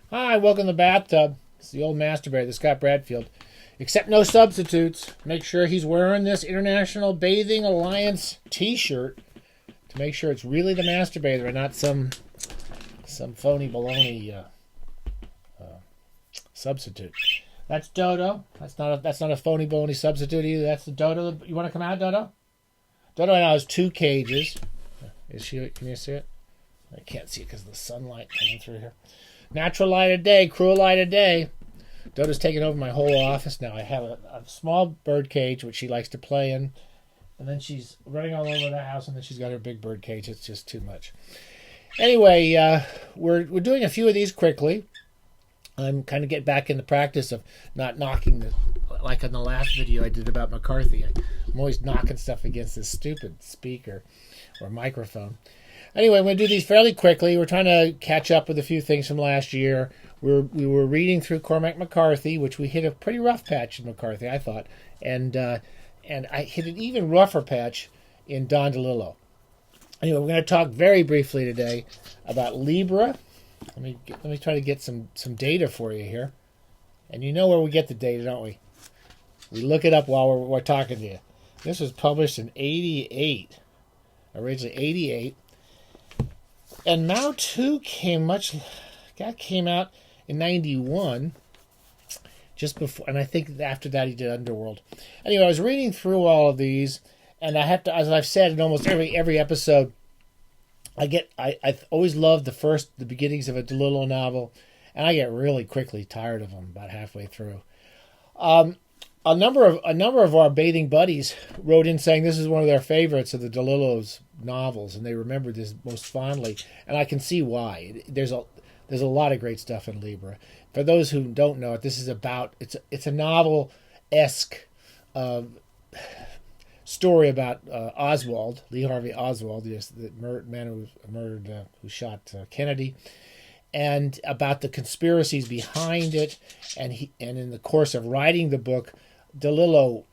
Hi, welcome to the bathtub. It's the old masturbator, the Scott Bradfield. Except no substitutes. Make sure he's wearing this International Bathing Alliance t-shirt to make sure it's really the masturbator and not some phony baloney substitute. That's Dodo. That's not a phony baloney substitute either. That's the Dodo. You want to come out, Dodo? Dodo now has 2 cages. Is she? Can you see it? I can't see it because of the sunlight coming through here. Natural light of day, cruel light of day. Dodo's taking over my whole office now. I have a small bird cage, which she likes to play in. And then she's running all over the house, and then she's got her big bird cage. It's just too much. Anyway, we're doing a few of these quickly. I'm kind of getting back in the practice of not knocking like in the last video I did about McCarthy. I'm always knocking stuff against this stupid speaker or microphone. Anyway, I'm going to do these fairly quickly. We're trying to catch up with a few things from last year. We were reading through Cormac McCarthy, which we hit a pretty rough patch in McCarthy, I thought. And I hit an even rougher patch in Don DeLillo. Anyway, we're going to talk very briefly today about Libra. Let me try to get some data for you here. And you know where we get the data, don't we? We look it up while we're talking to you. This was published in 88. Originally 88. And Mao II came out in 91, just before, and I think after that he did Underworld. Anyway, I was reading through all of these, and I have to, as I've said in almost every episode, I always loved the beginnings of a DeLillo novel, and I get really quickly tired of them about halfway through. A number of our bathing buddies wrote in saying this is one of their favorites of the DeLillo's novels, and they remember this most fondly, and I can see why. There's a lot of great stuff in Libra. For those who don't know it, this is about it's a novel-esque story about Oswald, Lee Harvey Oswald, the man who shot Kennedy, and about the conspiracies behind it, and in the course of writing the book, DeLillo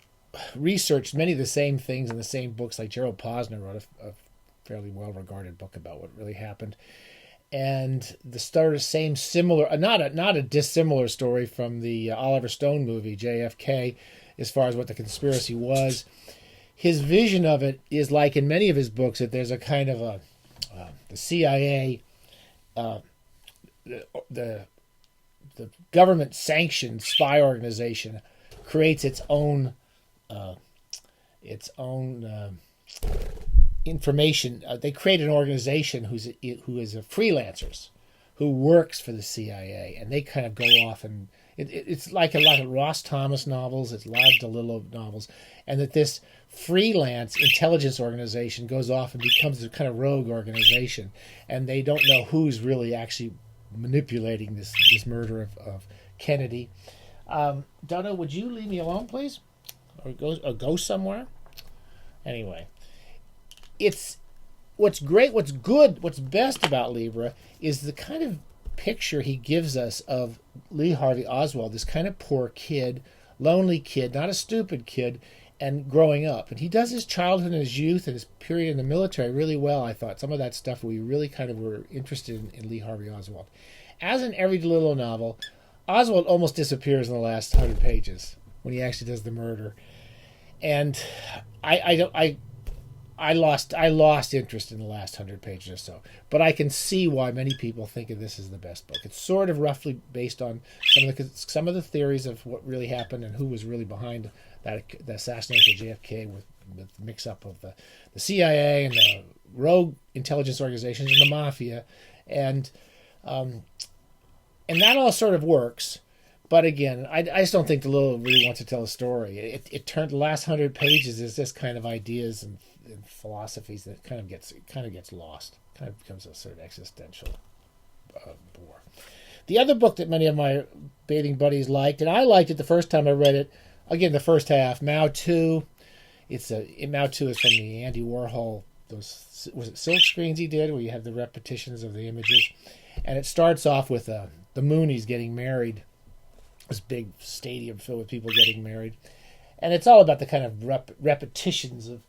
researched many of the same things in the same books, like Gerald Posner wrote a fairly well-regarded book about what really happened. And the same similar, not a dissimilar story from the Oliver Stone movie, JFK, as far as what the conspiracy was. His vision of it is like in many of his books that there's a kind of the CIA, the government-sanctioned spy organization creates its own information. They create an organization who is a freelancers who works for the CIA, and they kind of go off, and it's like a lot of Ross Thomas novels, it's a lot of DeLillo novels, and that this freelance intelligence organization goes off and becomes a kind of rogue organization, and they don't know who's really actually manipulating this murder of Kennedy. Donna, would you leave me alone, please? Or go somewhere? Anyway, it's what's great, what's good, what's best about Libra is the kind of picture he gives us of Lee Harvey Oswald, this kind of poor kid, lonely kid, not a stupid kid, and growing up. And he does his childhood and his youth and his period in the military really well, I thought. Some of that stuff we really kind of were interested in Lee Harvey Oswald. As in every DeLillo novel, Oswald almost disappears in the last 100 pages when he actually does the murder. And I lost interest in the last 100 pages or so. But I can see why many people think of this as the best book. It's sort of roughly based on some of the theories of what really happened and who was really behind the assassination of JFK with the mix-up of the CIA and the rogue intelligence organizations and the mafia. And that all sort of works. But again, I just don't think DeLillo really wants to tell a story. It turned the last 100 pages is this kind of ideas and philosophies that kind of gets lost. Kind of becomes a sort of existential bore. The other book that many of my bathing buddies liked, and I liked it the first time I read it, again the first half, Mao II. Mao II is from the Andy Warhol, was it silk screens he did, where you have the repetitions of the images, and it starts off with the Moonies getting married. This big stadium filled with people getting married, and it's all about the kind of repetitions of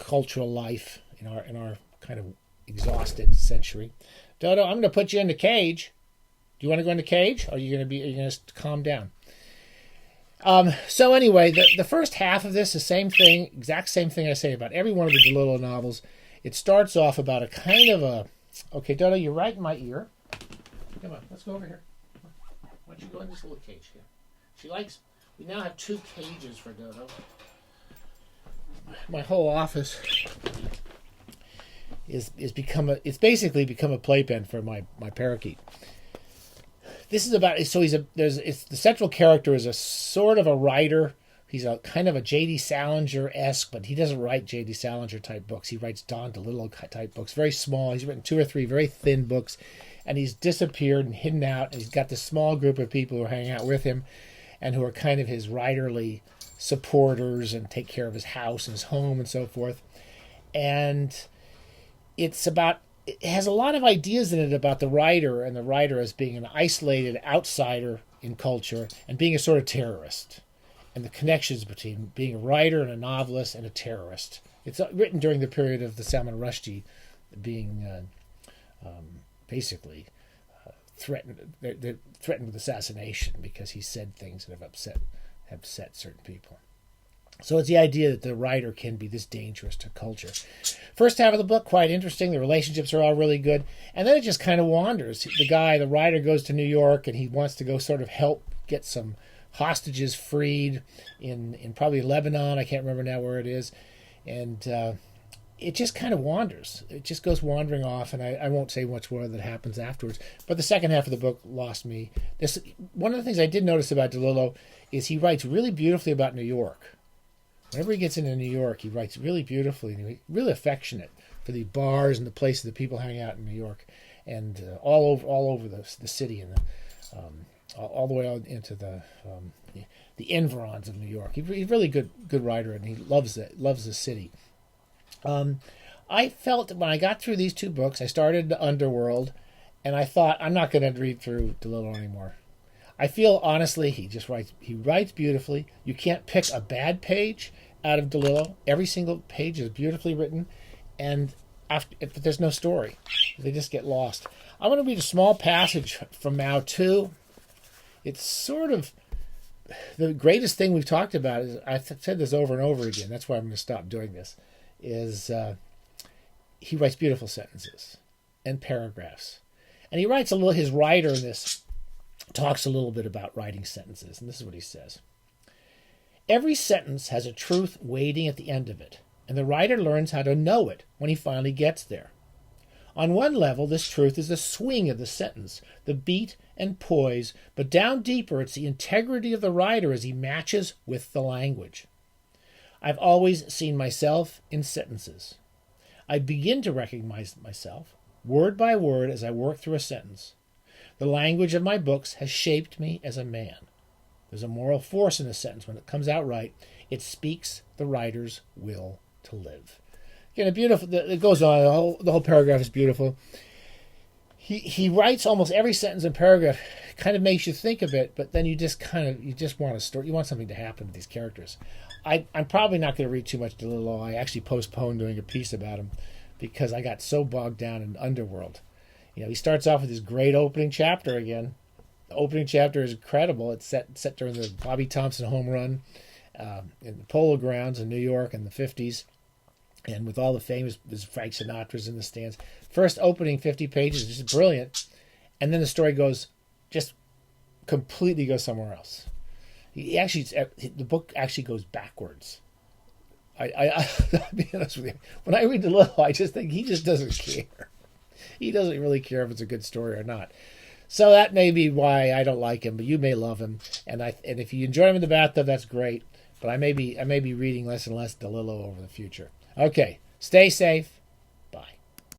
cultural life in our kind of exhausted century. Dodo, I'm going to put you in the cage. Do you want to go in the cage, or are you going to calm down? So anyway, the first half of this, the same thing, exact same thing I say about every one of the DeLillo novels. It starts off about a kind of a, okay, Dodo, you're right in my ear. Come on, let's go over here. Why don't you go in this little cage here? She likes, we now have 2 cages for Dodo. My whole office is it's basically become a playpen for my parakeet. This is about, so the central character is a sort of a writer. He's a kind of a J.D. Salinger-esque, but he doesn't write J.D. Salinger type books. He writes Don DeLillo type books, very small. He's written 2 or 3 very thin books, and he's disappeared and hidden out. And he's got this small group of people who are hanging out with him and who are kind of his writerly supporters and take care of his house and his home and so forth. And it has a lot of ideas in it about the writer, and the writer as being an isolated outsider in culture and being a sort of terrorist, and the connections between being a writer and a novelist and a terrorist. It's written during the period of the Salman Rushdie being basically threatened. They're threatened with assassination because he said things that have upset certain people. So it's the idea that the writer can be this dangerous to culture. First half of the book, quite interesting. The relationships are all really good. And then it just kind of wanders. The writer goes to New York, and he wants to go sort of help get some hostages freed in probably Lebanon. I can't remember now where it is. And it just kind of wanders. It just goes wandering off, and I won't say much more that happens afterwards. But the second half of the book lost me. One of the things I did notice about DeLillo is he writes really beautifully about New York. Whenever he gets into New York, he writes really beautifully, and really affectionate for the bars and the places that people hang out in New York, and all over the city, and all the way out into the environs of New York. He's a really good writer, and he loves the city. I felt when I got through these 2 books, I started Underworld, and I thought, I'm not going to read through DeLillo anymore. I feel, honestly, he writes beautifully. You can't pick a bad page out of DeLillo. Every single page is beautifully written, but there's no story. They just get lost. I'm going to read a small passage from Mao II. It's sort of the greatest thing we've talked about. I've said this over and over again. That's why I'm going to stop doing this. He writes beautiful sentences and paragraphs. And he writes his writer in this talks a little bit about writing sentences, and this is what he says. Every sentence has a truth waiting at the end of it, and the writer learns how to know it when he finally gets there. On one level, this truth is the swing of the sentence, the beat and poise, but down deeper, it's the integrity of the writer as he matches with the language. I've always seen myself in sentences. I begin to recognize myself, word by word, as I work through a sentence. The language of my books has shaped me as a man. There's a moral force in a sentence. When it comes out right, it speaks the writer's will to live. Again, it goes on. The whole paragraph is beautiful. He writes almost every sentence and paragraph. Kind of makes you think a bit, but then you just want a story. You want something to happen to these characters. I'm probably not going to read too much DeLillo. I actually postponed doing a piece about him because I got so bogged down in Underworld. He starts off with this great opening chapter again. The opening chapter is incredible. It's set during the Bobby Thompson home run in the Polo Grounds in New York in the 50s. And with all the famous, there's Frank Sinatra's in the stands. First opening 50 pages is just brilliant. And then the story completely goes somewhere else. The book actually goes backwards. I'll be honest with you. When I read DeLillo, I just think he just doesn't care. He doesn't really care if it's a good story or not. So that may be why I don't like him, but you may love him. And if you enjoy him in the bathtub, that's great. But I may be reading less and less DeLillo over the future. Okay, stay safe.